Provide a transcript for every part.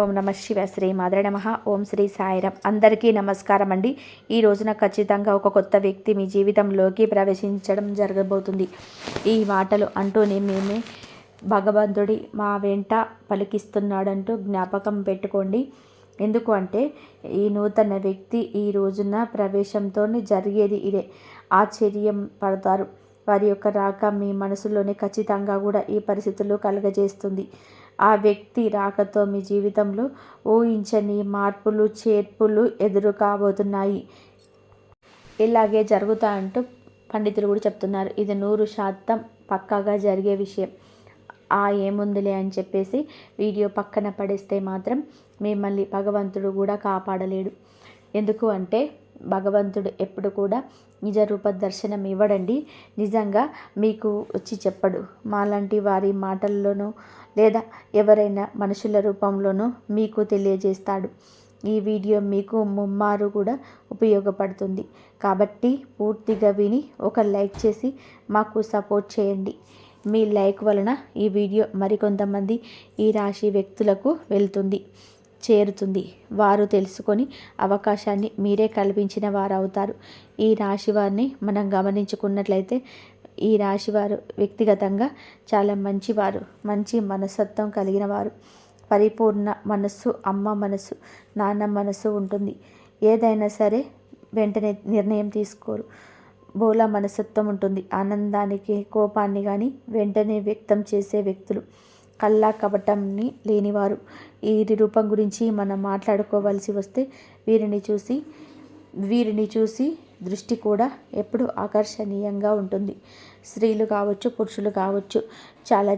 ఓం నమ శివ శ్రీ మాధవ నమః. ఓం శ్రీ సాయిరామ్. అందరికీ నమస్కారం అండి. ఈ రోజున ఖచ్చితంగా ఒక కొత్త వ్యక్తి మీ జీవితంలోకి ప్రవేశించడం జరగబోతుంది. ఈ మాటలు అంటూనే మేమే భగవంతుడి మా వెంట పలికిస్తున్నాడంటూ జ్ఞాపకం పెట్టుకోండి. ఎందుకు అంటే ఈ నూతన వ్యక్తి ఈ రోజున ప్రవేశంతో జరిగేది ఇదే. ఆశ్చర్యం పడతారు. వారి యొక్క రాక మీ మనసులోనే ఖచ్చితంగా కూడా ఈ పరిస్థితులు కలుగజేస్తుంది. ఆ వ్యక్తి రాకతో మీ జీవితంలో ఊహించని మార్పులు చేర్పులు ఎదురు కాబోతున్నాయి. ఇలాగే జరుగుతాయంటూ పండితులు కూడా చెప్తున్నారు. ఇది 100% పక్కాగా జరిగే విషయం. ఏముందిలే అని చెప్పేసి వీడియో పక్కన పడేస్తే మాత్రం మిమ్మల్ని భగవంతుడు కూడా కాపాడలేడు. ఎందుకు అంటే భగవంతుడు ఎప్పుడు కూడా నిజ రూప దర్శనం ఇవ్వడండి. నిజంగా మీకు వచ్చి చెప్పడు. మాలాంటి వారి మాటల్లోనూ లేదా ఎవరైనా మనుషుల రూపంలోనూ మీకు తెలియజేస్తాడు. ఈ వీడియో మీకు ముమ్మారు కూడా ఉపయోగపడుతుంది. కాబట్టి పూర్తిగా విని ఒక లైక్ చేసి మాకు సపోర్ట్ చేయండి. మీ లైక్ వలన ఈ వీడియో మరికొంతమంది ఈ రాశి వ్యక్తులకు చేరుతుంది. వారు తెలుసుకొని అవకాశాన్ని మీరే కల్పించిన వారు అవుతారు. ఈ రాశి వారిని మనం గమనించుకున్నట్లయితే ఈ రాశివారు వ్యక్తిగతంగా చాలా మంచివారు, మంచి మనస్తత్వం కలిగిన వారు. పరిపూర్ణ మనస్సు, అమ్మ మనస్సు, నాన్న మనస్సు ఉంటుంది. ఏదైనా సరే వెంటనే నిర్ణయం తీసుకోరు. బోలా మనస్తత్వం ఉంటుంది. ఆనందానికి కోపాన్ని కానీ వెంటనే వ్యక్తం చేసే వ్యక్తులు. కల్లా కపటంని లేనివారు. వీరి రూపం గురించి మనం మాట్లాడుకోవాల్సి వస్తే వీరిని చూసి దృష్టి కూడా ఎప్పుడు ఆకర్షణీయంగా ఉంటుంది. స్త్రీలు కావచ్చు, పురుషులు కావచ్చు, చాలా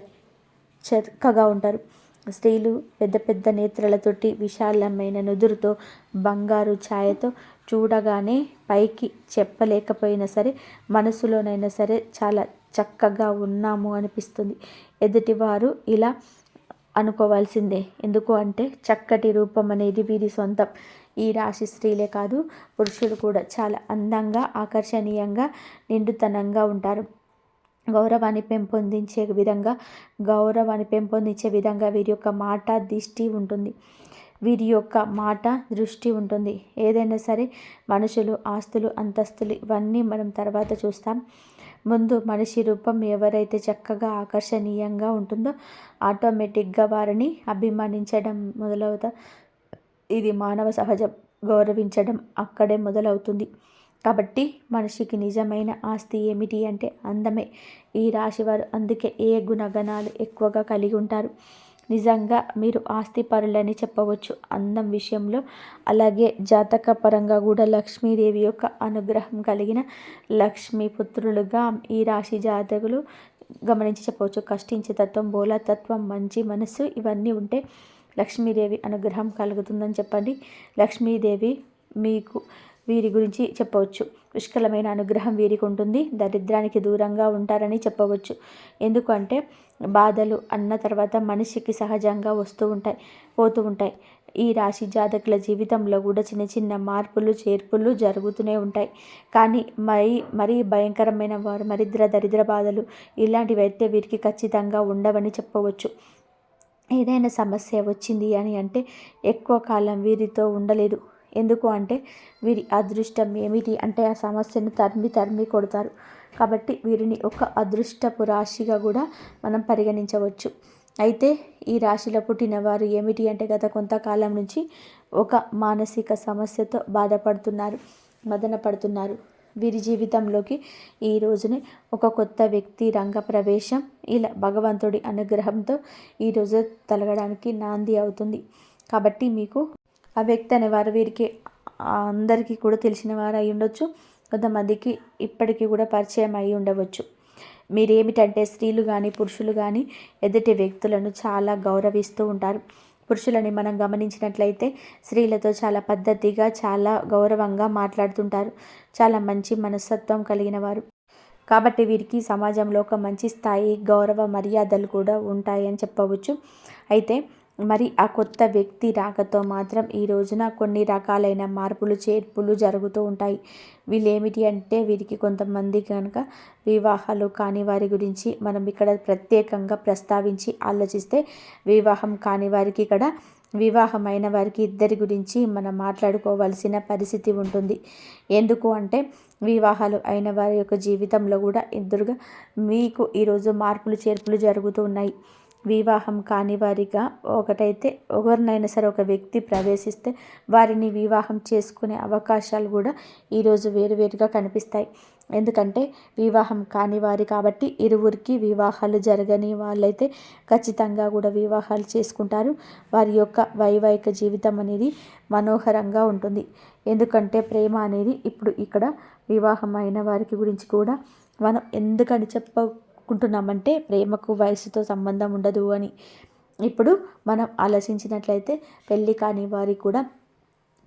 చక్కగా ఉంటారు. స్త్రీలు పెద్ద పెద్ద నేత్రాలతోటి, విశాలమైన నుదురుతో, బంగారు ఛాయతో చూడగానే పైకి చెప్పలేకపోయినా సరే మనసులోనైనా సరే చాలా చక్కగా ఉన్నాము అనిపిస్తుంది. ఎదుటివారు ఇలా అనుకోవాల్సిందే. ఎందుకు అంటే చక్కటి రూపం అనేది వీరి సొంతం. ఈ రాశి స్త్రీలే కాదు, పురుషులు కూడా చాలా అందంగా, ఆకర్షణీయంగా, నిండుతనంగా ఉంటారు. గౌరవాన్ని పెంపొందించే విధంగా వీరి యొక్క మాట దృష్టి ఉంటుంది. ఏదైనా సరే మనుషులు, ఆస్తులు, అంతస్తులు ఇవన్నీ మనం తర్వాత చూస్తాం. ముందు మనిషి రూపం ఎవరైతే చక్కగా ఆకర్షణీయంగా ఉంటుందో ఆటోమేటిక్గా వారిని అభిమానించడం మొదలవుతా. ఇది మానవ సహజం. గౌరవించడం అక్కడే మొదలవుతుంది. కాబట్టి మనిషికి నిజమైన ఆస్తి ఏమిటి అంటే అందమే. ఈ రాశివారు అందుకే ఏ గుణగణాలు ఎక్కువగా కలిగి ఉంటారు. నిజంగా మీరు ఆస్తి పరులని చెప్పవచ్చు అందం విషయంలో. అలాగే జాతక పరంగా కూడా లక్ష్మీదేవి యొక్క అనుగ్రహం కలిగిన లక్ష్మీపుత్రులుగా ఈ రాశి జాతకులు గమనించి చెప్పవచ్చు. కష్టించే తత్వం, బోలా తత్వం, మంచి మనస్సు ఇవన్నీ ఉంటే లక్ష్మీదేవి అనుగ్రహం కలుగుతుందని చెప్పండి. లక్ష్మీదేవి మీకు వీరి గురించి చెప్పవచ్చు. పుష్కలమైన అనుగ్రహం వీరికి ఉంటుంది. దరిద్రానికి దూరంగా ఉంటారని చెప్పవచ్చు. ఎందుకంటే బాధలు అన్న తర్వాత మనిషికి సహజంగా పోతూ ఉంటాయి. ఈ రాశి జాతకుల జీవితంలో కూడా చిన్న చిన్న మార్పులు చేర్పులు జరుగుతూనే ఉంటాయి. కానీ మరీ భయంకరమైన దరిద్ర బాధలు ఇలాంటివి అయితే వీరికి ఖచ్చితంగా ఉండవని చెప్పవచ్చు. ఏదైనా సమస్య వచ్చింది అని అంటే ఎక్కువ కాలం వీరితో ఉండలేదు. ఎందుకు అంటే వీరి అదృష్టం ఏమిటి అంటే ఆ సమస్యను తరిమి కొడతారు. కాబట్టి వీరిని ఒక అదృష్టపు రాశిగా కూడా మనం పరిగణించవచ్చు. అయితే ఈ రాశిలో పుట్టిన వారు ఏమిటి అంటే గత కొంతకాలం నుంచి ఒక మానసిక సమస్యతో మదన పడుతున్నారు. వీరి జీవితంలోకి ఈ రోజునే ఒక కొత్త వ్యక్తి రంగ ప్రవేశం ఇలా భగవంతుడి అనుగ్రహంతో ఈరోజు తలగడానికి నాంది అవుతుంది. కాబట్టి మీకు ఆ వ్యక్తి అనేవారు వీరికి అందరికీ కూడా తెలిసిన వారు అయి ఉండొచ్చు. కొంతమందికి ఇప్పటికీ కూడా పరిచయం అయి ఉండవచ్చు. మీరేమిటంటే స్త్రీలు కానీ పురుషులు కానీ ఎదుటి వ్యక్తులను చాలా గౌరవిస్తూ ఉంటారు. పురుషులని మనం గమనించినట్లయితే స్త్రీలతో చాలా పద్ధతిగా, చాలా గౌరవంగా మాట్లాడుతుంటారు. చాలా మంచి మనస్తత్వం కలిగిన వారు. కాబట్టి వీరికి సమాజంలో ఒక మంచి స్థాయి, గౌరవ మర్యాదలు కూడా ఉంటాయని చెప్పవచ్చు. అయితే మరి ఆ కొత్త వ్యక్తి రాకతో మాత్రం ఈ రోజున కొన్ని రకాలైన మార్పులు చేర్పులు జరుగుతూ ఉంటాయి. వీళ్ళేమిటి అంటే వీరికి కొంతమంది కనుక వివాహాలు కాని వారి గురించి మనం ఇక్కడ ప్రత్యేకంగా ప్రస్తావించి ఆలోచిస్తే వివాహం కాని వారికి ఇక్కడ వివాహమైన వారికి ఇద్దరి గురించి మనం మాట్లాడుకోవాల్సిన పరిస్థితి ఉంటుంది. ఎందుకు అంటే వివాహాలు అయిన వారి యొక్క జీవితంలో కూడా ఎదురుగా మీకు ఈరోజు మార్పులు చేర్పులు జరుగుతూ ఉన్నాయి. వివాహం కాని వారిగా ఒకటైతే ఎవరినైనా సరే ఒక వ్యక్తి ప్రవేశిస్తే వారిని వివాహం చేసుకునే అవకాశాలు కూడా ఈరోజు వేరువేరుగా కనిపిస్తాయి. ఎందుకంటే వివాహం కాని వారి కాబట్టి ఇరువురికి వివాహాలు జరగని వాళ్ళైతే ఖచ్చితంగా కూడా వివాహాలు చేసుకుంటారు. వారి యొక్క వైవాహిక జీవితం అనేది మనోహరంగా ఉంటుంది. ఎందుకంటే ప్రేమ అనేది ఇప్పుడు ఇక్కడ వివాహం అయిన వారికి గురించి కూడా మనం ఎందుకని చెప్పుకుంటున్నామంటే ప్రేమకు వయసుతో సంబంధం ఉండదు అని. ఇప్పుడు మనం ఆలోచించినట్లయితే పెళ్ళి కాని వారికి కూడా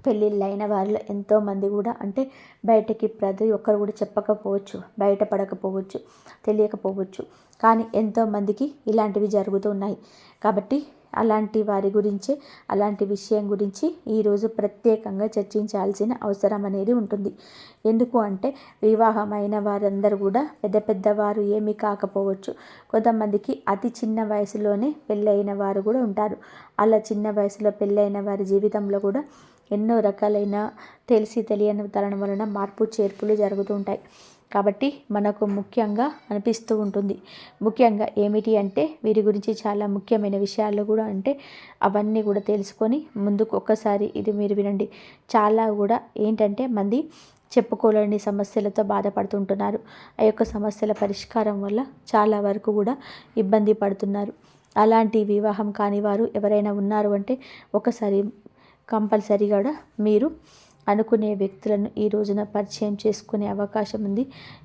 పెళ్ళిళ్ళైన వారిలో ఎంతోమంది కూడా అంటే బయటకి ప్రతి ఒక్కరు కూడా చెప్పకపోవచ్చు, బయటపడకపోవచ్చు, తెలియకపోవచ్చు. కానీ ఎంతోమందికి ఇలాంటివి జరుగుతున్నాయి. కాబట్టి అలాంటి వారి గురించి అలాంటి విషయం గురించి ఈరోజు ప్రత్యేకంగా చర్చించాల్సిన అవసరం అనేది ఉంటుంది. ఎందుకు అంటే వివాహమైన వారందరూ కూడా పెద్ద పెద్దవారు ఏమీ కాకపోవచ్చు. కొంతమందికి అతి చిన్న వయసులోనే పెళ్ళైన వారు కూడా ఉంటారు. అలా చిన్న వయసులో పెళ్ళైన వారి జీవితంలో కూడా ఎన్నో రకాలైన తెలిసి తెలియని తరం వలన మార్పు చేర్పులు జరుగుతూ ఉంటాయి. కాబట్టి మనకు ముఖ్యంగా అనిపిస్తూ ఉంటుంది. ముఖ్యంగా ఏమిటి అంటే వీరి గురించి చాలా ముఖ్యమైన విషయాలు కూడా అంటే అవన్నీ కూడా తెలుసుకొని ముందుకు ఒక్కసారి ఇది మీరు వినండి. చాలా కూడా ఏంటంటే మంది చెప్పుకోలేని సమస్యలతో బాధపడుతుంటున్నారు. ఆ యొక్క సమస్యల పరిష్కారం వల్ల చాలా వరకు కూడా ఇబ్బంది పడుతున్నారు. అలాంటి వివాహం కాని వారు ఎవరైనా ఉన్నారు అంటే ఒకసారి కంపల్సరీగా కూడా మీరు అనుకునే వ్యక్తులను ఈ రోజున పరిచయం చేసుకునే అవకాశం ఉంది.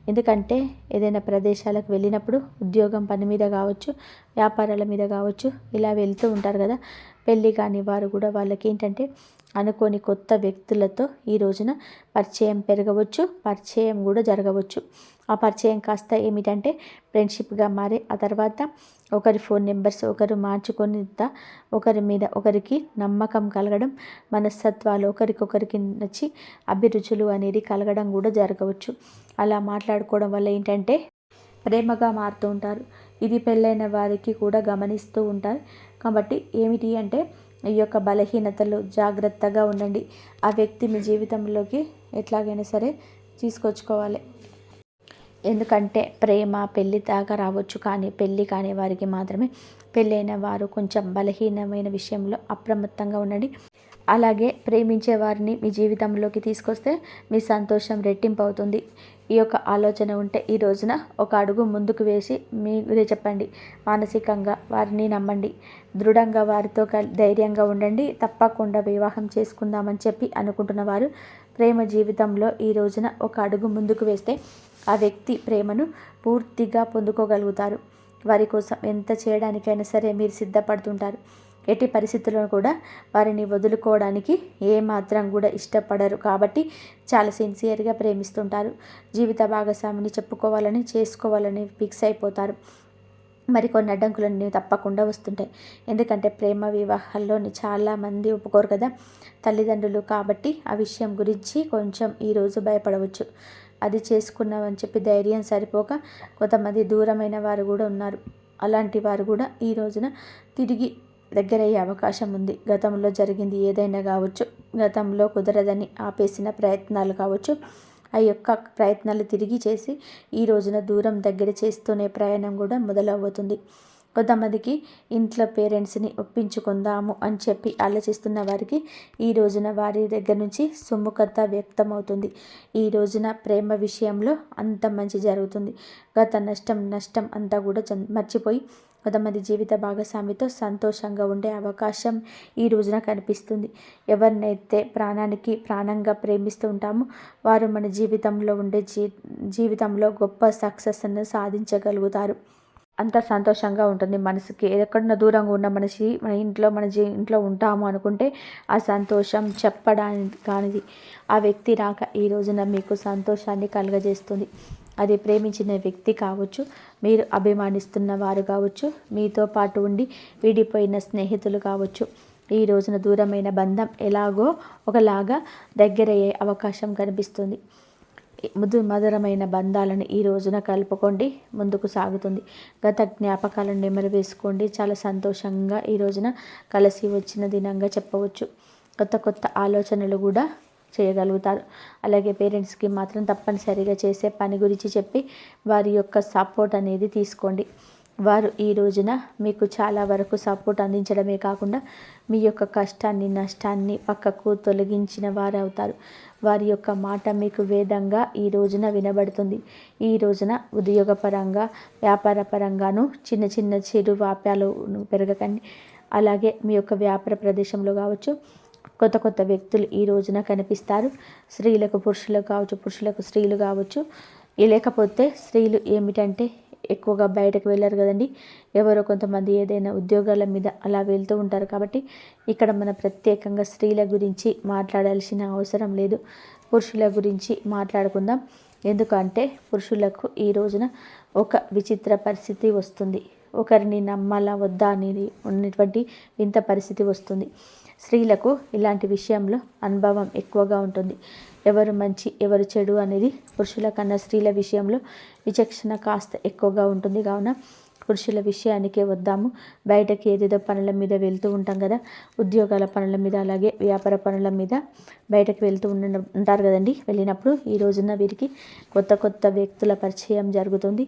ఎందుకంటే ఏదైనా ప్రదేశాలకు వెళ్ళినప్పుడు ఉద్యోగం పని మీద కావచ్చు, వ్యాపారాల మీద కావచ్చు, ఇలా వెళ్తూ ఉంటారు కదా. పెళ్ళి కాని వారు కూడా వాళ్ళకి ఏంటంటే అనుకోని కొత్త వ్యక్తులతో ఈ రోజున పరిచయం పెరగవచ్చు, పరిచయం కూడా జరగవచ్చు. ఆ పరిచయం కాస్త ఏమిటంటే ఫ్రెండ్షిప్గా మారి ఆ తర్వాత ఒకరి ఫోన్ నెంబర్స్ ఒకరు మార్చుకొని ఒకరి మీద ఒకరికి నమ్మకం కలగడం, మనస్తత్వాలు ఒకరికొకరికి నచ్చి అభిరుచులు అనేది కలగడం కూడా జరగవచ్చు. అలా మాట్లాడుకోవడం వల్ల ఏంటంటే ప్రేమగా మారుతూ ఉంటారు. ఇది పెళ్ళైన వారికి కూడా గమనిస్తూ ఉంటారు. కాబట్టి ఏమిటి అంటే ఈ యొక్క బలహీనతలు జాగ్రత్తగా ఉండండి. ఆ వ్యక్తి మీ జీవితంలోకి ఎట్లాగైనా సరే తీసుకొచ్చుకోవాలి. ఎందుకంటే ప్రేమ పెళ్ళి దాకా రావచ్చు, కానీ పెళ్ళి కాని వారికి మాత్రమే. పెళ్ళైన వారు కొంచెం బలహీనమైన విషయంలో అప్రమత్తంగా ఉండండి. అలాగే ప్రేమించే వారిని మీ జీవితంలోకి తీసుకొస్తే మీ సంతోషం రెట్టింపు అవుతుంది. ఈ యొక్క ఆలోచన ఉంటే ఈ రోజున ఒక అడుగు ముందుకు వేసి మీరే చెప్పండి. మానసికంగా వారిని నమ్మండి. దృఢంగా వారితో ధైర్యంగా ఉండండి. తప్పకుండా వివాహం చేసుకుందామని చెప్పి అనుకుంటున్న వారు ప్రేమ జీవితంలో ఈ రోజున ఒక అడుగు ముందుకు వేస్తే ఆ వ్యక్తి ప్రేమను పూర్తిగా పొందుకోగలుగుతారు. వారి కోసం ఎంత చేయడానికైనా సరే మీరు సిద్ధపడుతుంటారు. ఎట్టి పరిస్థితుల్లో కూడా వారిని వదులుకోవడానికి ఏమాత్రం కూడా ఇష్టపడరు. కాబట్టి చాలా సిన్సియర్గా ప్రేమిస్తుంటారు. జీవిత భాగస్వామిని చెప్పుకోవాలని చేసుకోవాలని ఫిక్స్ అయిపోతారు. మరికొన్ని అడ్డంకులన్నీ తప్పకుండా వస్తుంటాయి. ఎందుకంటే ప్రేమ వివాహాల్లో చాలామంది ఒప్పుకోరు కదా తల్లిదండ్రులు. కాబట్టి ఆ విషయం గురించి కొంచెం ఈరోజు భయపడవచ్చు. అది చేసుకున్నామని చెప్పి ధైర్యం సరిపోక కొంతమంది దూరమైన వారు కూడా ఉన్నారు. అలాంటి వారు కూడా ఈ రోజున తిరిగి దగ్గరయ్యే అవకాశం ఉంది. గతంలో జరిగింది ఏదైనా కావచ్చు, గతంలో కుదరదని ఆపేసిన ప్రయత్నాలు కావచ్చు, ఆ యొక్క ప్రయత్నాలు తిరిగి చేసి ఈ రోజున దూరం దగ్గర చేస్తూనే ప్రయాణం కూడా మొదలవుతుంది. కొంతమందికి ఇంట్లో పేరెంట్స్ని ఒప్పించుకుందాము అని చెప్పి ఆలోచిస్తున్న వారికి ఈ రోజున వారి దగ్గర నుంచి సుముఖత వ్యక్తమవుతుంది. ఈ రోజున ప్రేమ విషయంలో అంత మంచి జరుగుతుంది. గత నష్టం అంతా కూడా మర్చిపోయి కొంతమంది జీవిత భాగస్వామితో సంతోషంగా ఉండే అవకాశం ఈ రోజున కనిపిస్తుంది. ఎవరినైతే ప్రాణానికి ప్రాణంగా ప్రేమిస్తూ ఉంటామో వారు మన జీవితంలో ఉండే జీవితంలో గొప్ప సక్సెస్ను సాధించగలుగుతారు. అంత సంతోషంగా ఉంటుంది మనసుకి. ఎక్కడన్నా దూరంగా ఉన్న మనిషి మన ఇంట్లో ఉంటాము అనుకుంటే ఆ సంతోషం చెప్పడానికి కానిది. ఆ వ్యక్తి రాక ఈ రోజున మీకు సంతోషాన్ని కలుగజేస్తుంది. అది ప్రేమించిన వ్యక్తి కావచ్చు, మీరు అభిమానిస్తున్న వారు కావచ్చు, మీతో పాటు ఉండి విడిపోయిన స్నేహితులు కావచ్చు. ఈ రోజున దూరమైన బంధం ఎలాగో ఒకలాగా దగ్గరయ్యే అవకాశం కనిపిస్తుంది. మధురమైన బంధాలను ఈ రోజున కలుపుకోండి, ముందుకు సాగుతుంది. గత జ్ఞాపకాలను నెమరు వేసుకోండి. చాలా సంతోషంగా ఈ రోజున కలిసి వచ్చిన దినంగా చెప్పవచ్చు. కొత్త కొత్త ఆలోచనలు కూడా చేయగలుగుతారు. అలాగే పేరెంట్స్కి మాత్రం తప్పనిసరిగా చేసే పని గురించి చెప్పి వారి యొక్క సపోర్ట్ అనేది తీసుకోండి. వారు ఈ రోజున మీకు చాలా వరకు సపోర్ట్ అందించడమే కాకుండా మీ యొక్క కష్టాన్ని, నష్టాన్ని పక్కకు తొలగించిన వారు అవుతారు. వారి యొక్క మాట మీకు వేదంగా ఈ రోజున వినబడుతుంది. ఈ రోజున ఉద్యోగపరంగా, వ్యాపార పరంగాను చిన్న చిన్న చిరు వ్యాపారాలు పెరగకండి. అలాగే మీ యొక్క వ్యాపార ప్రదేశంలో కావచ్చు కొత్త కొత్త వ్యక్తులు ఈ రోజున కనిపిస్తారు. స్త్రీలకు పురుషులకు కావచ్చు, పురుషులకు స్త్రీలు కావచ్చు. లేకపోతే స్త్రీలు ఏమిటంటే ఎక్కువగా బయటకు వెళ్ళరు కదండి. ఎవరో కొంతమంది ఏదైనా ఉద్యోగాల మీద అలా వెళ్తూ ఉంటారు. కాబట్టి ఇక్కడ మన ప్రత్యేకంగా స్త్రీల గురించి మాట్లాడాల్సిన అవసరం లేదు. పురుషుల గురించి మాట్లాడుకుందాం. ఎందుకంటే పురుషులకు ఈ రోజున ఒక విచిత్ర పరిస్థితి వస్తుంది. ఒకరిని నమ్మాలా వద్దా అనేది ఉన్నటువంటి వింత పరిస్థితి వస్తుంది. స్త్రీలకు ఇలాంటి విషయంలో అనుభవం ఎక్కువగా ఉంటుంది. ఎవరు మంచి ఎవరు చెడు అనేది పురుషుల కన్నా స్త్రీల విషయంలో విచక్షణ కాస్త ఎక్కువగా ఉంటుంది. కావున పురుషుల విషయానికే వద్దాము. బయటకి ఏదేదో పనుల మీద వెళ్తూ ఉంటాం కదా, ఉద్యోగాల పనుల మీద, అలాగే వ్యాపార పనుల మీద బయటకు వెళ్తూ ఉంటారు కదండి. వెళ్ళినప్పుడు ఈ రోజున వీరికి కొత్త కొత్త వ్యక్తుల పరిచయం జరుగుతుంది.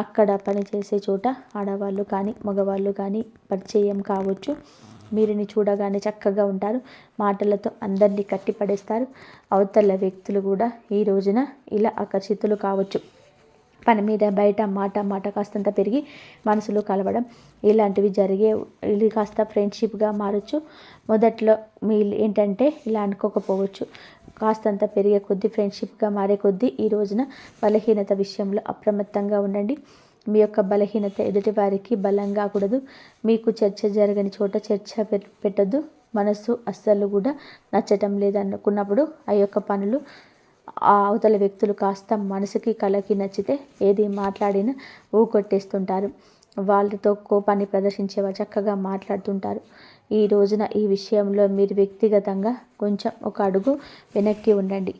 అక్కడ పనిచేసే చోట ఆడవాళ్ళు కానీ మగవాళ్ళు కానీ పరిచయం కావచ్చు. వీరిని చూడగానే చక్కగా ఉంటారు. మాటలతో అందరినీ కట్టిపడేస్తారు. అవతల వ్యక్తులు కూడా ఈ రోజున ఇలా ఆకర్షితులు కావచ్చు. పని మీద బయట మాట కాస్తంత పెరిగి మనసులో కలవడం ఇలాంటివి జరిగే, ఇది కాస్త ఫ్రెండ్షిప్గా మారచ్చు. మొదట్లో మీరు ఏంటంటే ఇలా అనుకోకపోవచ్చు. కాస్తంత పెరిగే కొద్దీ, ఫ్రెండ్షిప్గా మారే కొద్దీ ఈ రోజున బలహీనత విషయంలో అప్రమత్తంగా ఉండండి. మీ యొక్క బలహీనత ఎదుటి వారికి బలం కాకూడదు. మీకు చర్చ జరగని చోట చర్చ పెట్టద్దు. మనసు అస్సలు కూడా నచ్చటం లేదనుకున్నప్పుడు ఆ యొక్క పనులు ఆ అవతల వ్యక్తులు కాస్త మనసుకి కలకి నచ్చితే ఏది మాట్లాడినా ఊకొట్టేస్తుంటారు. వాళ్ళతో కోపాన్ని ప్రదర్శించేవారు చక్కగా మాట్లాడుతుంటారు. ఈ రోజున ఈ విషయంలో మీరు వ్యక్తిగతంగా కొంచెం ఒక అడుగు వెనక్కి ఉండండి.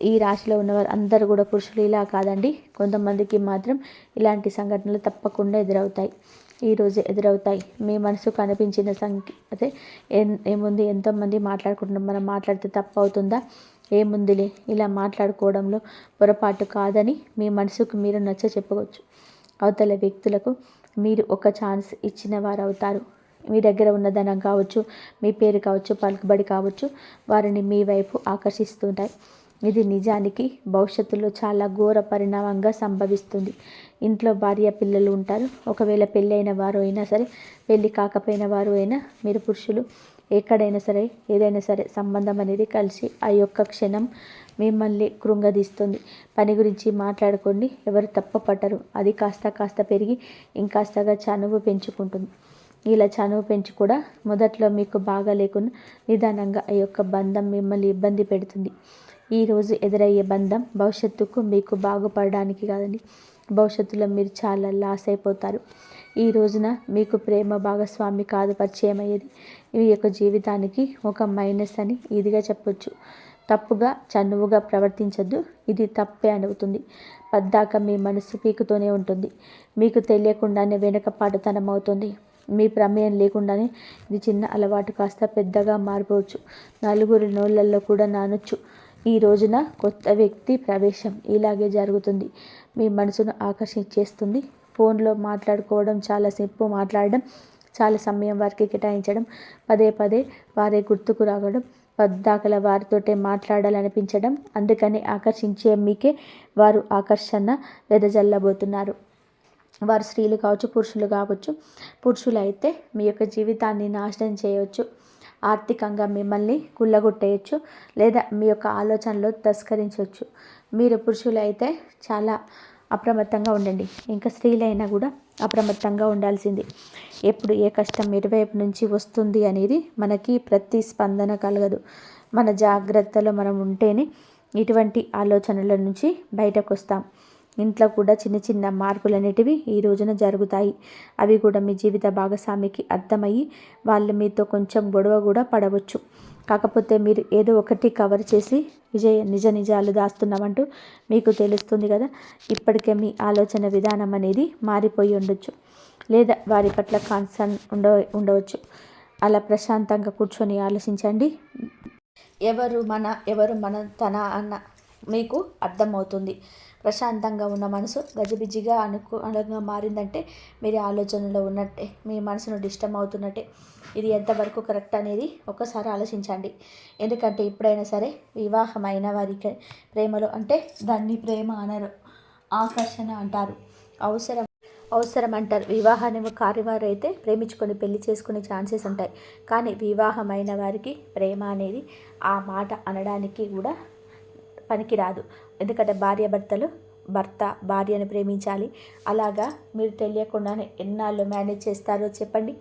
ఈ రాశిలో ఉన్నవారు అందరూ కూడా పురుషులు ఇలా కాదండి. కొంతమందికి మాత్రం ఇలాంటి సంఘటనలు తప్పకుండా ఎదురవుతాయి. ఈరోజు ఎదురవుతాయి. మీ మనసుకు అనిపించిన అదే ఏముంది, ఎంతోమంది మాట్లాడుకుంటున్నాం, మనం మాట్లాడితే తప్పు అవుతుందా, ఏముందిలే ఇలా మాట్లాడుకోవడంలో పొరపాటు కాదని మీ మనసుకు మీరు నచ్చ చెప్పవచ్చు. అవతల వ్యక్తులకు మీరు ఒక ఛాన్స్ ఇచ్చిన వారు అవుతారు. మీ దగ్గర ఉన్న ధనం కావచ్చు, మీ పేరు కావచ్చు, పలుకుబడి కావచ్చు, వారిని మీ వైపు ఆకర్షిస్తుంటాయి. ఇది నిజానికి భవిష్యత్తులో చాలా ఘోర పరిణామంగా సంభవిస్తుంది. ఇంట్లో భార్య పిల్లలు ఉంటారు. ఒకవేళ పెళ్ళి అయిన వారు అయినా సరే, పెళ్ళి కాకపోయిన వారు అయినా, మీరు పురుషులు ఎక్కడైనా సరే, ఏదైనా సరే సంబంధం అనేది కలిసి ఆ యొక్క క్షణం మిమ్మల్ని కృంగదీస్తుంది. పని గురించి మాట్లాడుకోండి, ఎవరు తప్పపట్టరు. అది కాస్త పెరిగి ఇంకాస్తగా చనువు పెంచుకుంటుంది. ఇలా చనువు పెంచి కూడా మొదట్లో మీకు బాగా లేకుండా నిదానంగా ఆ యొక్క బంధం మిమ్మల్ని ఇబ్బంది పెడుతుంది. ఈరోజు ఎదురయ్యే బంధం భవిష్యత్తుకు మీకు బాగుపడడానికి కాదండి. భవిష్యత్తులో మీరు చాలా లాస్ అయిపోతారు. ఈ రోజున మీకు ప్రేమ భాగస్వామి కాదు పరిచయం అయ్యేది. ఈ యొక్క జీవితానికి ఒక మైనస్ అని ఇదిగా చెప్పొచ్చు. తప్పుగా చనువుగా ప్రవర్తించద్దు. ఇది తప్పే అవుతుంది. పద్దాక మీ మనసు పీకుతూనే ఉంటుంది. మీకు తెలియకుండానే వెనుకపాటుతనం అవుతుంది. మీ ప్రమేయం లేకుండానే ఇది చిన్న అలవాటు కాస్త పెద్దగా మారిపోవచ్చు. నలుగురి నోళ్ళల్లో కూడా నానొచ్చు. ఈ రోజున కొత్త వ్యక్తి ప్రవేశం ఇలాగే జరుగుతుంది. మీ మనసును ఆకర్షించేస్తుంది. ఫోన్లో మాట్లాడుకోవడం చాలాసేపు మాట్లాడడం, చాలా సమయం వారికి కేటాయించడం, పదే వారే గుర్తుకు రావడం, పద్దాకల వారితోటే మాట్లాడాలనిపించడం, అందుకని ఆకర్షించే మీకే వారు ఆకర్షణ వెదజల్లబోతున్నారు. వారు స్త్రీలు కావచ్చు, పురుషులు కావచ్చు. పురుషులు అయితే మీ యొక్క జీవితాన్ని నాశనం చేయవచ్చు. ఆర్థికంగా మిమ్మల్ని కుళ్ళగొట్టేయచ్చు, లేదా మీ యొక్క ఆలోచనలో తస్కరించవచ్చు. మీరు పురుషులు అయితే చాలా అప్రమత్తంగా ఉండండి. ఇంకా స్త్రీలైనా కూడా అప్రమత్తంగా ఉండాల్సింది. ఎప్పుడు ఏ కష్టం ఎటువైపు నుంచి వస్తుంది అనేది మనకి ప్రతిస్పందన కలగదు. మన జాగ్రత్తలో మనం ఉంటేనే ఇటువంటి ఆలోచనల నుంచి బయటకు వస్తాం. ఇంట్లో కూడా చిన్న చిన్న మార్పులు అనేటివి ఈ రోజున జరుగుతాయి. అవి కూడా మీ జీవిత భాగస్వామికి అర్థమయ్యి వాళ్ళు మీతో కొంచెం గొడవ కూడా పడవచ్చు. కాకపోతే మీరు ఏదో ఒకటి కవర్ చేసి నిజ నిజాలు దాస్తున్నామంటూ మీకు తెలుస్తుంది కదా. ఇప్పటికే మీ ఆలోచన విధానం అనేది మారిపోయి ఉండొచ్చు, లేదా వారి పట్ల కాన్సర్న్ ఉండవచ్చు. అలా ప్రశాంతంగా కూర్చొని ఆలోచించండి. ఎవరు మన తన అన్న మీకు అర్థమవుతుంది. ప్రశాంతంగా ఉన్న మనసు గజిబిజిగా అనుకూలంగా మారిందంటే మీరు ఆలోచనలో ఉన్నట్టే, మీ మనసును డిస్టర్బ్ అవుతున్నట్టే. ఇది ఎంతవరకు కరెక్ట్ అనేది ఒకసారి ఆలోచించండి. ఎందుకంటే ఎప్పుడైనా సరే వివాహమైన వారికి ప్రేమలో అంటే దాన్ని ప్రేమ అనరు, ఆకర్షణ అంటారు, అవసరం అంటారు. వివాహాన్ని కారివారు అయితే ప్రేమించుకొని పెళ్లి చేసుకునే ఛాన్సెస్ ఉంటాయి. కానీ వివాహమైన వారికి ప్రేమ అనేది ఆ మాట అనడానికి కూడా పనికిరాదు. ఎందుకంటే భర్త భార్యను ప్రేమించాలి. అలాగా మీరు తెలియకుండానే ఎన్నాళ్ళు మేనేజ్ చేస్తారో చెప్పండి.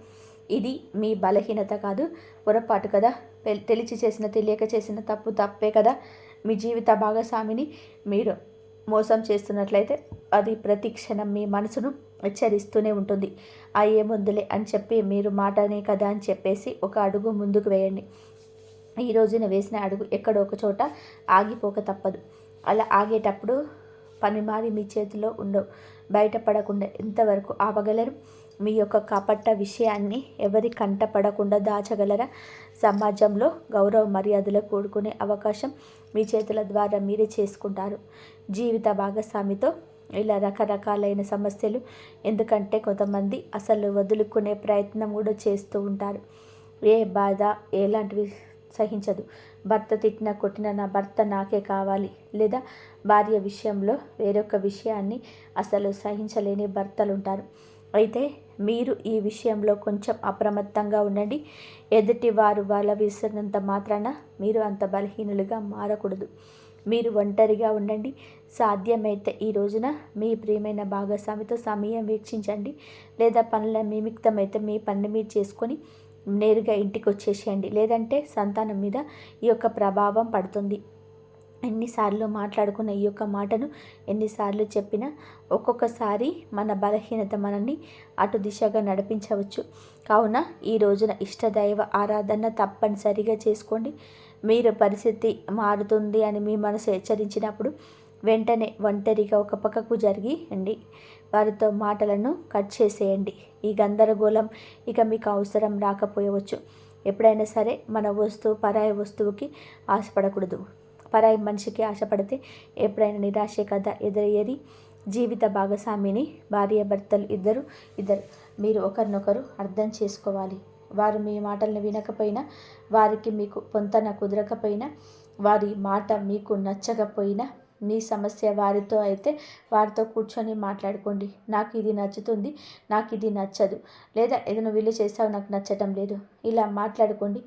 ఇది మీ బలహీనత కాదు, పొరపాటు కదా. తెలియక చేసిన తప్పే కదా. మీ జీవిత భాగస్వామిని మీరు మోసం చేస్తున్నట్లయితే అది ప్రతి క్షణం మీ మనసును హెచ్చరిస్తూనే ఉంటుంది. ఏముందులే అని చెప్పి మీరు మాటనే కదా అని చెప్పేసి ఒక అడుగు ముందుకు వేయండి. ఈ రోజున వేసిన అడుగు ఎక్కడో ఒక చోట ఆగిపోక తప్పదు. అలా ఆగేటప్పుడు పని మారి మీ చేతిలో ఉండవు. బయటపడకుండా ఎంతవరకు ఆపగలరు? మీ యొక్క కపట విషయాన్ని ఎవరి కంట పడకుండా దాచగలరా? సమాజంలో గౌరవ మర్యాదలు కూడుకునే అవకాశం మీ చేతుల ద్వారా మీరే చేసుకుంటారు. జీవిత భాగస్వామితో ఇలా రకరకాలైన సమస్యలు, ఎందుకంటే కొంతమంది అసలు వదులుకునే ప్రయత్నం కూడా చేస్తూ ఉంటారు. ఏ బాధ ఎలాంటివి సహించదు. భర్త తిట్టినా కొట్టినా నా భర్త నాకే కావాలి, లేదా భార్య విషయంలో వేరొక విషయాన్ని అసలు సహించలేని భర్తలు ఉంటారు. అయితే మీరు ఈ విషయంలో కొంచెం అప్రమత్తంగా ఉండండి. ఎదుటి వారు వాళ్ళ విసిరినంత మాత్రాన మీరు అంత బలహీనులుగా మారకూడదు. మీరు ఒంటరిగా ఉండండి. సాధ్యమైతే ఈ రోజున మీ ప్రియమైన భాగస్వామితో సమయం వీక్షించండి, లేదా పనుల నిమిత్తమైతే మీ పని మీరు చేసుకొని నేరుగా ఇంటికి వచ్చేసేయండి. లేదంటే సంతానం మీద ఈ యొక్క ప్రభావం పడుతుంది. ఎన్నిసార్లు మాట్లాడుకున్న ఈ యొక్క మాటను ఎన్నిసార్లు చెప్పినా ఒక్కొక్కసారి మన బలహీనత మనల్ని అటు దిశగా నడిపించవచ్చు. కావున ఈ రోజున ఇష్టదైవ ఆరాధన తప్పనిసరిగా చేసుకోండి. మీరు పరిస్థితి మారుతుంది అని మీ మనసు హెచ్చరించినప్పుడు వెంటనే ఒంటరిగా ఒక పక్కకు జరిగి వారితో మాటలను కట్ చేసేయండి. ఈ గందరగోళం ఇక మీకు అవసరం రాకపోయవచ్చు. ఎప్పుడైనా సరే మన పరాయి వస్తువుకి ఆశపడకూడదు. పరాయి మనిషికి ఆశపడితే ఎప్పుడైనా నిరాశే కదా ఎదురయ్యేది. జీవిత భాగస్వామిని భార్యాభర్తలు ఇద్దరు మీరు ఒకరినొకరు అర్థం చేసుకోవాలి. వారు మీ మాటలను వినకపోయినా, వారికి మీకు పొంతన కుదరకపోయినా, వారి మాట మీకు నచ్చకపోయినా, మీ సమస్య వారితో అయితే వారితో కూర్చొని మాట్లాడుకోండి. నాకు ఇది నచ్చుతుంది, నాకు ఇది నచ్చదు, లేదా ఏదైనా వీళ్ళు చేస్తావు నాకు నచ్చటం లేదు, ఇలా మాట్లాడుకోండి.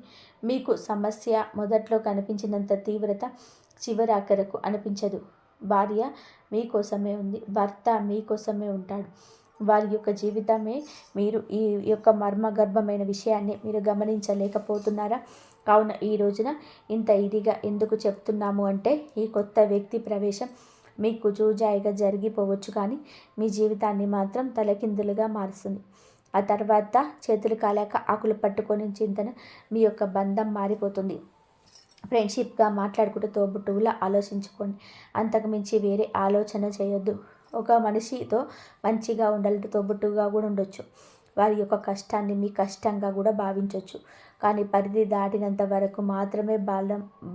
మీకు సమస్య మొదట్లో కనిపించినంత తీవ్రత చివరాఖరకు అనిపించదు. భార్య మీకోసమే ఉంది, భర్త మీకోసమే ఉంటాడు. వారి యొక్క జీవితమే మీరు ఈ యొక్క మర్మగర్భమైన విషయాన్ని మీరు గమనించలేకపోతున్నారా? కావున ఈ రోజున ఇంత ఇదిగా ఎందుకు చెప్తున్నాము అంటే, ఈ కొత్త వ్యక్తి ప్రవేశం మీకు జూజాయిగా జరిగిపోవచ్చు, కానీ మీ జీవితాన్ని మాత్రం తలకిందులుగా మారుస్తుంది. ఆ తర్వాత చేతులు కాలాక ఆకులు పట్టుకొని చింతన మీ యొక్క బంధం మారిపోతుంది. ఫ్రెండ్షిప్గా మాట్లాడుకుంటూ తోబుట్టువులా ఆలోచించుకోండి. అంతకుమించి వేరే ఆలోచన చేయొద్దు. ఒక మనిషితో మంచిగా ఉండాలంటే తోబుట్టుగా కూడా ఉండొచ్చు. వారి యొక్క కష్టాన్ని మీ కష్టంగా కూడా భావించవచ్చు. కానీ పరిధి దాటినంత వరకు మాత్రమే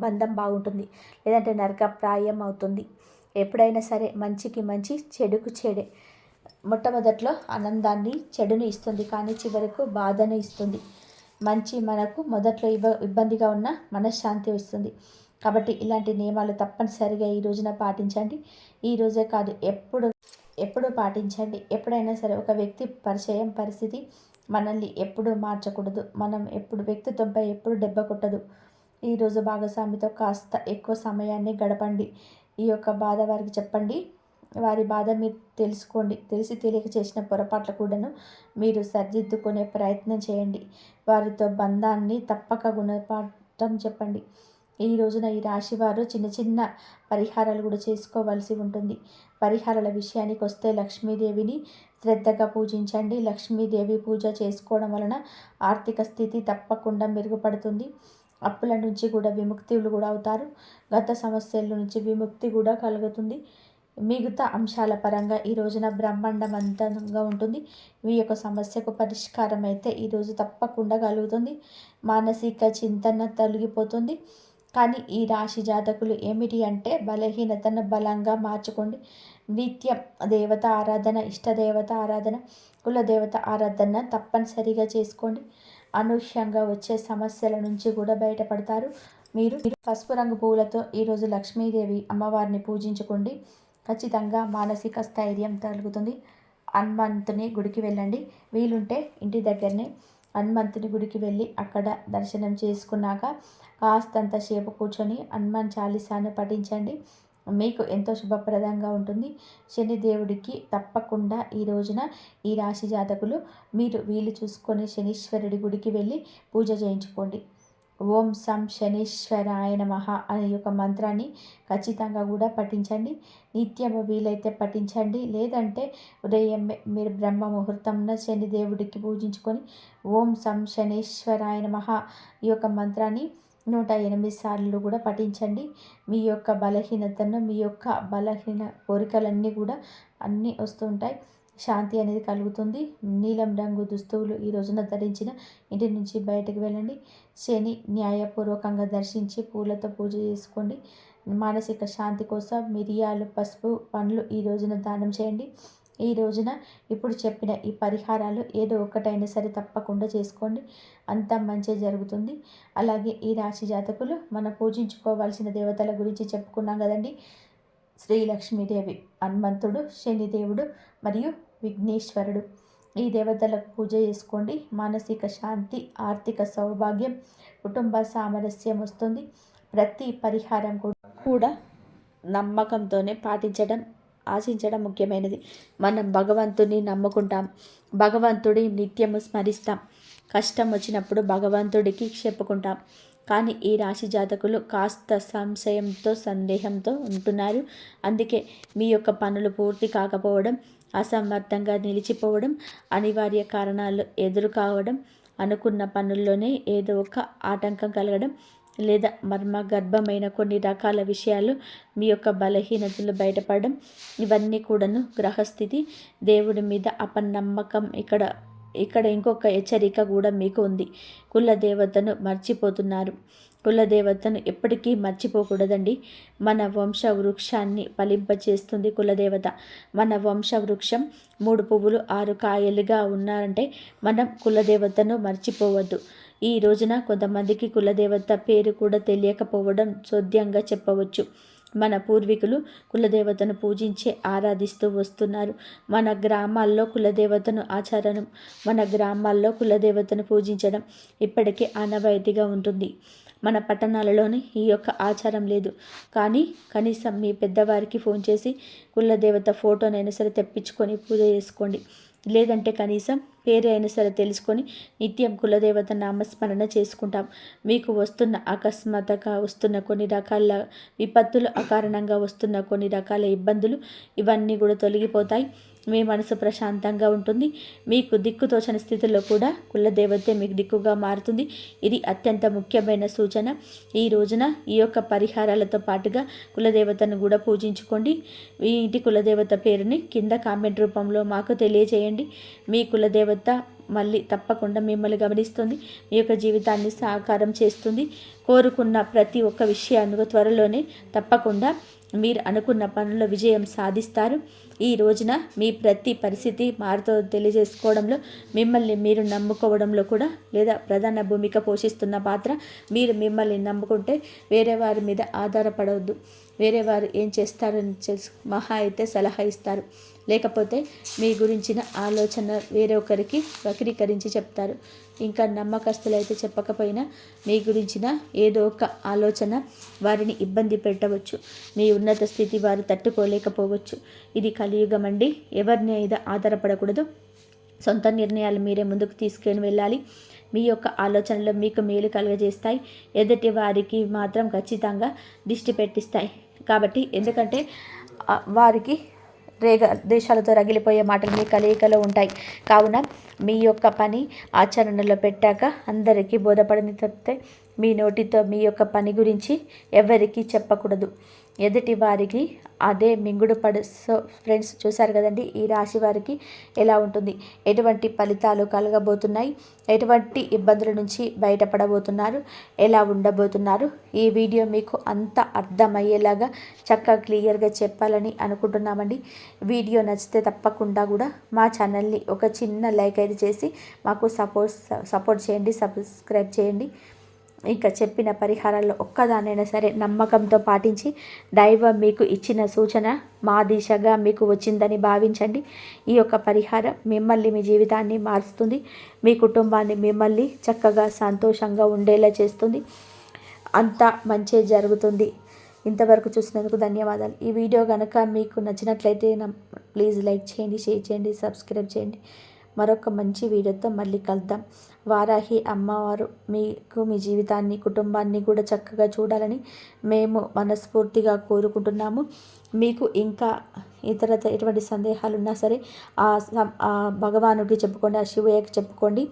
బంధం బాగుంటుంది, లేదంటే నరకప్రాయం అవుతుంది. ఎప్పుడైనా సరే మంచికి మంచి, చెడుకు చెడే. మొట్టమొదట్లో ఆనందాన్ని చెడుని ఇస్తుంది, కానీ చివరకు బాధను ఇస్తుంది. మంచి మనకు మొదట్లో ఇబ్బందిగా ఉన్న మనశ్శాంతి ఇస్తుంది. కాబట్టి ఇలాంటి నియమాలు తప్పనిసరిగా ఈ రోజున పాటించండి. ఈ రోజే కాదు, ఎప్పుడు పాటించండి. ఎప్పుడైనా సరే ఒక వ్యక్తి పరిస్థితి మనల్ని ఎప్పుడు మార్చకూడదు. మనం వ్యక్తిత్వంపై ఎప్పుడు దెబ్బ కొట్టదు. ఈరోజు భాగస్వామితో కాస్త ఎక్కువ సమయాన్ని గడపండి. ఈ యొక్క బాధ వారికి చెప్పండి. వారి బాధ మీరు తెలుసుకోండి. తెలిసి తెలియక చేసిన పొరపాట్ల కూడాను మీరు సరిదిద్దుకునే ప్రయత్నం చేయండి. వారితో బంధాన్ని తప్పక గుణపాఠం చెప్పండి. ఈ రోజున ఈ రాశి వారు చిన్న చిన్న పరిహారాలు కూడా చేసుకోవాల్సి ఉంటుంది. పరిహారాల విషయానికి వస్తే లక్ష్మీదేవిని శ్రద్ధగా పూజించండి. లక్ష్మీదేవి పూజ చేసుకోవడం వలన ఆర్థిక స్థితి తప్పకుండా మెరుగుపడుతుంది. అప్పుల నుంచి కూడా విముక్తులు కూడా అవుతారు. గత సమస్యల నుంచి విముక్తి కూడా కలుగుతుంది. మిగతా అంశాల పరంగా ఈ రోజున బ్రహ్మాండవంతంగా ఉంటుంది. మీ యొక్క సమస్యకు పరిష్కారం అయితే ఈరోజు తప్పకుండా కలుగుతుంది. మానసిక చింతన తొలగిపోతుంది. కానీ ఈ రాశి జాతకులు ఏమిటి అంటే బలహీనతను బలంగా మార్చుకోండి. నిత్యం దేవత ఆరాధన, ఇష్టదేవత ఆరాధన, కులదేవత ఆరాధన తప్పనిసరిగా చేసుకోండి. అనూహ్యంగా వచ్చే సమస్యల నుంచి కూడా బయటపడతారు. మీరు పసుపు రంగు పువ్వులతో ఈరోజు లక్ష్మీదేవి అమ్మవారిని పూజించుకోండి. ఖచ్చితంగా మానసిక స్థైర్యం కలుగుతుంది. హనుమంతుని గుడికి వెళ్ళండి. వీలుంటే ఇంటి దగ్గరనే హనుమంతుని గుడికి వెళ్ళి అక్కడ దర్శనం చేసుకున్నాక కాస్తంత సేపు కూర్చొని హనుమాన్ చాలీసాను పఠించండి. మీకు ఎంతో శుభప్రదంగా ఉంటుంది. శనిదేవుడికి తప్పకుండా ఈ రోజున ఈ రాశి జాతకులు మీరు వీలు చూసుకొని శనీశ్వరుడి గుడికి వెళ్ళి పూజ చేయించుకోండి. ఓం సం శనీశ్వరాయ నమః అనే యొక్క మంత్రాన్ని ఖచ్చితంగా కూడా పఠించండి. నిత్యము వీలైతే పఠించండి. లేదంటే ఉదయం మీరు బ్రహ్మ ముహూర్తంలో శనిదేవుడికి పూజించుకొని ఓం సం శనీశ్వరాయ నమః ఈ యొక్క మంత్రాన్ని 108 సార్లు కూడా పఠించండి. మీ యొక్క బలహీనతను, మీ యొక్క బలహీన కోరికలన్నీ కూడా అన్నీ వస్తుంటాయి. శాంతి అనేది కలుగుతుంది. నీలం రంగు దుస్తువులు ఈ రోజున ధరించిన ఇంటి నుంచి బయటకు వెళ్ళండి. శని న్యాయపూర్వకంగా దర్శించి పూలతో పూజ చేసుకోండి. మానసిక శాంతి కోసం మిరియాలు, పసుపు, పండ్లు ఈ రోజున దానం చేయండి. ఈ రోజున ఇప్పుడు చెప్పిన ఈ పరిహారాలు ఏదో ఒకటైనా సరే తప్పకుండా చేసుకోండి. అంతా మంచి జరుగుతుంది. అలాగే ఈ రాశి జాతకులు మనం పూజించుకోవాల్సిన దేవతల గురించి చెప్పుకున్నాం కదండి. శ్రీ లక్ష్మీదేవి, హనుమంతుడు, శనిదేవుడు మరియు విఘ్నేశ్వరుడు. ఈ దేవతలకు పూజ చేసుకోండి. మానసిక శాంతి, ఆర్థిక సౌభాగ్యం, కుటుంబ సామరస్యం వస్తుంది. ప్రతి పరిహారం కూడా నమ్మకంతోనే పాటించడం, ఆశించడం ముఖ్యమైనది. మనం భగవంతుని నమ్ముకుంటాం, భగవంతుడి నిత్యము స్మరిస్తాం. కష్టం వచ్చినప్పుడు భగవంతుడికి చెప్పుకుంటాం. కానీ ఈ రాశి జాతకులు కాస్త సంశయంతో, సందేహంతో ఉంటున్నారు. అందుకే మీ యొక్క పనులు పూర్తి కాకపోవడం, అసమర్థంగా నిలిచిపోవడం, అనివార్య కారణాలు ఎదురు కావడం, అనుకున్న పనుల్లోనే ఏదో ఒక ఆటంకం కలగడం, లేదా మర్మగర్భమైన కొన్ని రకాల విషయాలు మీ యొక్క బలహీనతలు బయటపడడం, ఇవన్నీ కూడాను గ్రహస్థితి, దేవుడి మీద అపనమ్మకం. ఇక్కడ ఇంకొక హెచ్చరిక కూడా మీకు ఉంది. కుల దేవతను మర్చిపోతున్నారు. కులదేవతను ఎప్పటికీ మర్చిపోకూడదండి. మన వంశ వృక్షాన్ని ఫలింపచేస్తుంది కులదేవత. మన వంశ వృక్షం 3 పువ్వులు 6 కాయలుగా ఉన్నారంటే మనం కులదేవతను మర్చిపోవద్దు. ఈ రోజున కొంతమందికి కులదేవత పేరు కూడా తెలియకపోవడం చోద్యంగా చెప్పవచ్చు. మన పూర్వీకులు కులదేవతను పూజించి ఆరాధిస్తూ వస్తున్నారు. మన గ్రామాల్లో కులదేవతను ఆచరణం, మన గ్రామాల్లో కులదేవతను పూజించడం ఇప్పటికీ ఆనవాయితీగా ఉంటుంది. మన పట్టణాలలోని ఈ యొక్క ఆచారం లేదు. కానీ కనీసం మీ పెద్దవారికి ఫోన్ చేసి కులదేవత ఫోటోనైనా సరే తెప్పించుకొని పూజ చేసుకోండి. లేదంటే కనీసం పేరు అయినా సరే తెలుసుకొని నిత్యం కులదేవత నామస్మరణ చేసుకుంటాం. మీకు వస్తున్న అకస్మాత్తుగా వస్తున్న కొన్ని రకాల విపత్తులు, అకారణంగా వస్తున్న కొన్ని రకాల ఇబ్బందులు, ఇవన్నీ కూడా తొలగిపోతాయి. మీ మనసు ప్రశాంతంగా ఉంటుంది. మీకు దిక్కుతోచని స్థితిలో కూడా కులదేవతే మీకు దిక్కుగా మారుతుంది. ఇది అత్యంత ముఖ్యమైన సూచన. ఈ రోజున ఈ యొక్క పరిహారాలతో పాటుగా కులదేవతను కూడా పూజించుకోండి. మీ ఇంటి కులదేవత పేరుని కింద కామెంట్ రూపంలో మాకు తెలియజేయండి. మీ కులదేవత మళ్ళీ తప్పకుండా మిమ్మల్ని గమనిస్తుంది. మీ యొక్క జీవితాన్ని సాకారం చేస్తుంది. కోరుకున్న ప్రతి ఒక్క విషయాన్ని త్వరలోనే తప్పకుండా మీరు అనుకున్న పనుల్లో విజయం సాధిస్తారు. ఈ రోజున మీ ప్రతి పరిస్థితి మారుతో తెలియజేసుకోవడంలో, మిమ్మల్ని మీరు నమ్ముకోవడంలో కూడా లేదా ప్రధాన భూమిక పోషిస్తున్న పాత్ర. మీరు మిమ్మల్ని నమ్ముకుంటే వేరే వారి మీద ఆధారపడవద్దు. వేరే వారు ఏం చేస్తారని తెలుసు, మహా అయితే సలహా ఇస్తారు. లేకపోతే మీ గురించిన ఆలోచన వేరే ఒకరికి వక్రీకరించి చెప్తారు. ఇంకా నమ్మకస్తులైతే చెప్పకపోయినా మీ గురించిన ఏదో ఒక ఆలోచన వారిని ఇబ్బంది పెట్టవచ్చు. మీ ఉన్నత స్థితి వారు తట్టుకోలేకపోవచ్చు. ఇది కలియుగం అండి. ఎవరిని మీద ఆధారపడకూడదు. సొంత నిర్ణయాలు మీరే ముందుకు తీసుకొని వెళ్ళాలి. మీ యొక్క ఆలోచనలు మీకు మేలు కలుగజేస్తాయి. ఎదుటి వారికి మాత్రం ఖచ్చితంగా దిష్టి పెట్టిస్తాయి. కాబట్టి ఎందుకంటే వారికి దేశాలతో రగిలిపోయే మాటలు మీ కలయికలో ఉంటాయి. కావున మీ యొక్క పని ఆచరణలో పెట్టాక అందరికీ బోధపడని తప్పితే మీ నోటితో మీ యొక్క పని గురించి ఎవరికీ చెప్పకూడదు. ఎదుటి వారికి అదే మింగుడు పడు. సో ఫ్రెండ్స్, చూశారు కదండి ఈ రాశి వారికి ఎలా ఉంటుంది, ఎటువంటి ఫలితాలు కలగబోతున్నాయి, ఎటువంటి ఇబ్బందుల నుంచి బయటపడబోతున్నారు, ఎలా ఉండబోతున్నారు. ఈ వీడియో మీకు అంత అర్థమయ్యేలాగా చక్కగా క్లియర్గా చెప్పాలని అనుకుంటున్నామండి. వీడియో నచ్చితే తప్పకుండా కూడా మా ఛానల్ని ఒక చిన్న లైక్ అయితే చేసి మాకు సపోర్ట్ చేయండి, సబ్స్క్రైబ్ చేయండి. ఇంకా చెప్పిన పరిహారాల్లో ఒక్కదానైనా సరే నమ్మకంతో పాటించి దైవం మీకు ఇచ్చిన సూచన మా దిశగా మీకు వచ్చిందని భావించండి. ఈ యొక్క పరిహారం మిమ్మల్ని, మీ జీవితాన్ని మారుస్తుంది, మీ కుటుంబాన్ని మిమ్మల్ని చక్కగా సంతోషంగా ఉండేలా చేస్తుంది. అంతా మంచి జరుగుతుంది. ఇంతవరకు చూసినందుకు ధన్యవాదాలు. ఈ వీడియో కనుక మీకు నచ్చినట్లయితే ప్లీజ్ లైక్ చేయండి, షేర్ చేయండి, సబ్స్క్రైబ్ చేయండి. మరొక మంచి వీడియోతో మళ్ళీ కలుద్దాం. వారాహి అమ్మవారు మీకు, మీ జీవితాన్ని, కుటుంబాన్ని కూడా చక్కగా చూడాలని మేము మనస్ఫూర్తిగా కోరుకుంటున్నాము. మీకు ఇంకా ఎటువంటి సందేహాలు ఉన్నా సరే ఆ భగవానుడికి చెప్పుకోండి, ఆ శివయ్యకి చెప్పుకోండి.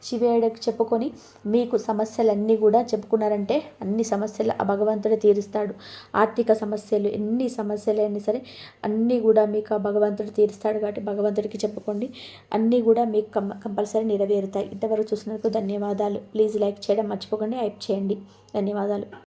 శివయ్యకి చెప్పుకొని మీకు సమస్యలన్నీ కూడా చెప్పుకున్నారంటే అన్ని సమస్యలు ఆ భగవంతుడే తీరుస్తాడు. ఆర్థిక సమస్యలు, ఎన్ని సమస్యలైనా సరే అన్నీ కూడా మీకు ఆ భగవంతుడు తీరుస్తాడు. కాబట్టి భగవంతుడికి చెప్పుకోండి, అన్నీ కూడా మీకు కంపల్సరీ నెరవేరుతాయి. ఇంతవరకు చూసినందుకు ధన్యవాదాలు. ప్లీజ్ లైక్ చేయడం మర్చిపోకండి, హైప్ చేయండి. ధన్యవాదాలు.